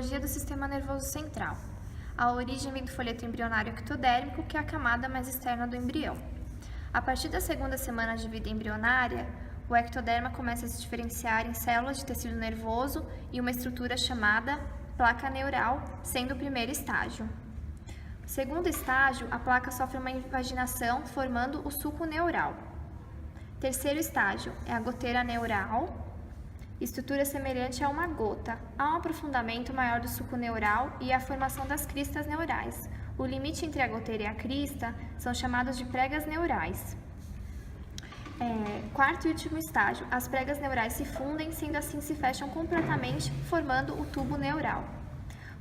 Histologia do sistema nervoso central. A origem vem do folheto embrionário ectodérmico, que é a camada mais externa do embrião. A partir da segunda semana de vida embrionária, o ectoderma começa a se diferenciar em células de tecido nervoso e uma estrutura chamada placa neural, sendo o primeiro estágio. No segundo estágio, a placa sofre uma invaginação, formando o sulco neural. Terceiro estágio é a goteira neural, estrutura semelhante a uma gota. Há um aprofundamento maior do sulco neural e a formação das cristas neurais. O limite entre a goteira e a crista são chamados de pregas neurais. Quarto e último estágio, as pregas neurais se fundem, sendo assim se fecham completamente, formando o tubo neural.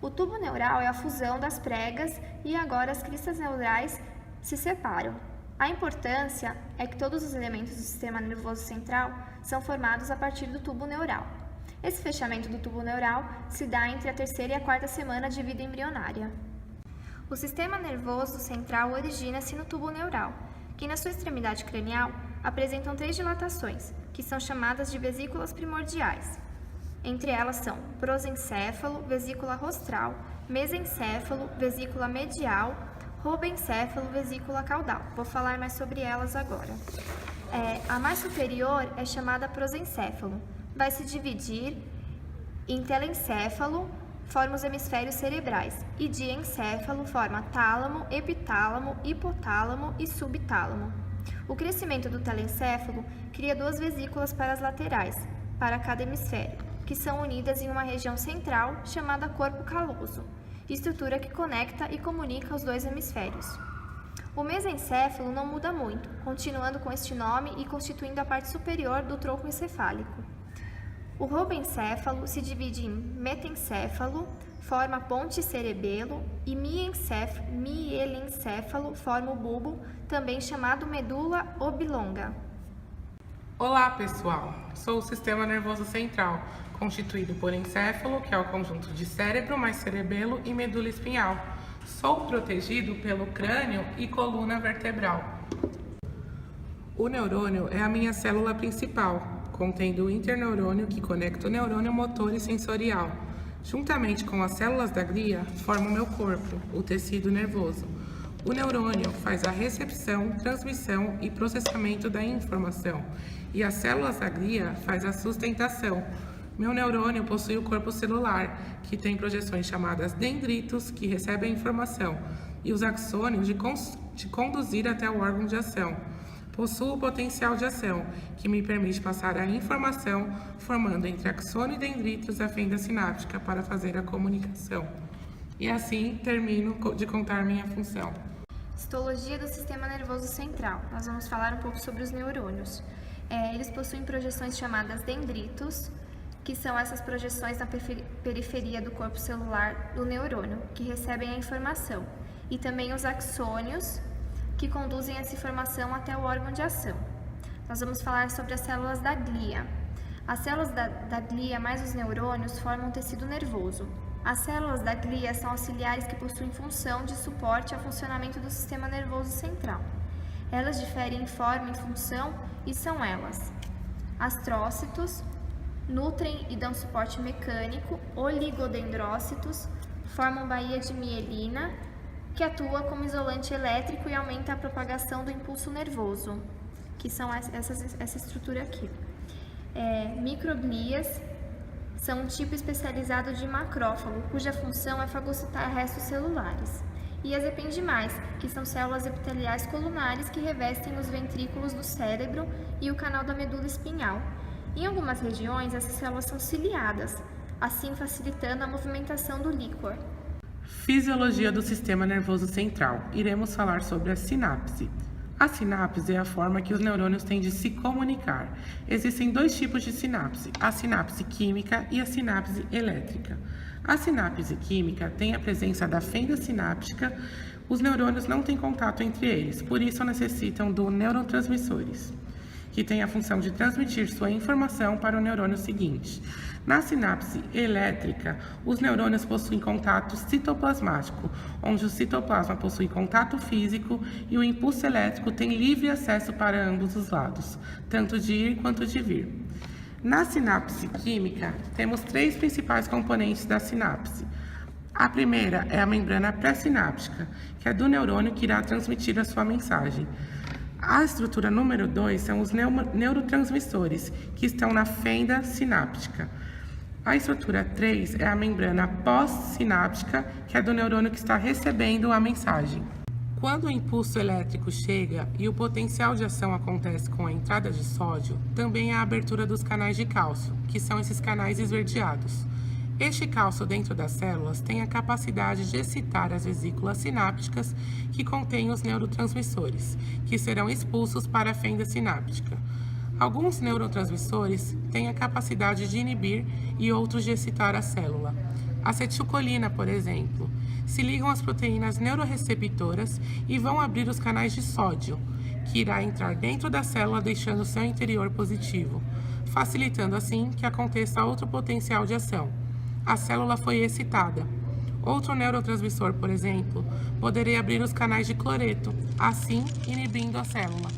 O tubo neural é a fusão das pregas e agora as cristas neurais se separam. A importância é que todos os elementos do sistema nervoso central são formados a partir do tubo neural. Esse fechamento do tubo neural se dá entre a terceira e a quarta semana de vida embrionária. O sistema nervoso central origina-se no tubo neural, que na sua extremidade cranial apresentam 3 dilatações, que são chamadas de vesículas primordiais. Entre elas são prosencéfalo, vesícula rostral, mesencéfalo, vesícula medial, robencéfalo, vesícula caudal. Vou falar mais sobre elas agora. A mais superior é chamada prosencéfalo. Vai se dividir em telencéfalo, forma os hemisférios cerebrais, e diencéfalo forma tálamo, epitálamo, hipotálamo e subtálamo. O crescimento do telencéfalo cria 2 vesículas para as laterais, para cada hemisfério, que são unidas em uma região central chamada corpo caloso, estrutura que conecta e comunica os 2 hemisférios. O mesencéfalo não muda muito, continuando com este nome e constituindo a parte superior do tronco encefálico. O robencéfalo se divide em metencéfalo, forma ponte cerebelo, e mielencéfalo forma o bulbo, também chamado medula oblonga. Olá, pessoal! Sou o sistema nervoso central, constituído por encéfalo, que é o conjunto de cérebro mais cerebelo, e medula espinhal. Sou protegido pelo crânio e coluna vertebral. O neurônio é a minha célula principal, contendo o interneurônio que conecta o neurônio motor e sensorial. Juntamente com as células da glia, forma o meu corpo, o tecido nervoso. O neurônio faz a recepção, transmissão e processamento da informação, e as células da glia faz a sustentação. Meu neurônio possui o corpo celular, que tem projeções chamadas dendritos, que recebem a informação, e os axônios de conduzir até o órgão de ação. Possuo o potencial de ação, que me permite passar a informação, formando entre axônio e dendritos a fenda sináptica para fazer a comunicação. E assim termino de contar minha função. Histologia do sistema nervoso central. Nós vamos falar um pouco sobre os neurônios. Eles possuem projeções chamadas dendritos, que são essas projeções na periferia do corpo celular do neurônio, que recebem a informação, e também os axônios, que conduzem essa informação até o órgão de ação. Nós vamos falar sobre as células da glia. As células da glia mais os neurônios formam um tecido nervoso. As células da glia são auxiliares que possuem função de suporte ao funcionamento do sistema nervoso central. Elas diferem em forma e função e são elas: astrócitos, nutrem e dão suporte mecânico, oligodendrócitos, formam baía de mielina, que atua como isolante elétrico e aumenta a propagação do impulso nervoso, que são essa estrutura aqui. Microglias são um tipo especializado de macrófago, cuja função é fagocitar restos celulares. E as ependimais, que são células epiteliais colunares que revestem os ventrículos do cérebro e o canal da medula espinhal. Em algumas regiões, essas células são ciliadas, assim facilitando a movimentação do líquor. Fisiologia do sistema nervoso central. Iremos falar sobre a sinapse. A sinapse é a forma que os neurônios têm de se comunicar. Existem 2 tipos de sinapse, a sinapse química e a sinapse elétrica. A sinapse química tem a presença da fenda sináptica. Os neurônios não têm contato entre eles, por isso necessitam de neurotransmissores, que tem a função de transmitir sua informação para o neurônio seguinte. Na sinapse elétrica, os neurônios possuem contato citoplasmático, onde o citoplasma possui contato físico e o impulso elétrico tem livre acesso para ambos os lados, tanto de ir quanto de vir. Na sinapse química, temos 3 principais componentes da sinapse: A primeira é a membrana pré-sináptica, que é do neurônio que irá transmitir a sua mensagem. A estrutura número 2 são os neurotransmissores, que estão na fenda sináptica. A estrutura 3 é a membrana pós-sináptica, que é do neurônio que está recebendo a mensagem. Quando o impulso elétrico chega e o potencial de ação acontece com a entrada de sódio, também há a abertura dos canais de cálcio, que são esses canais esverdeados. Este cálcio dentro das células tem a capacidade de excitar as vesículas sinápticas que contêm os neurotransmissores, que serão expulsos para a fenda sináptica. Alguns neurotransmissores têm a capacidade de inibir e outros de excitar a célula. A acetilcolina, por exemplo, se ligam às proteínas neuroreceptoras e vão abrir os canais de sódio, que irá entrar dentro da célula deixando seu interior positivo, facilitando assim que aconteça outro potencial de ação. A célula foi excitada. Outro neurotransmissor, por exemplo, poderia abrir os canais de cloreto, assim inibindo a célula.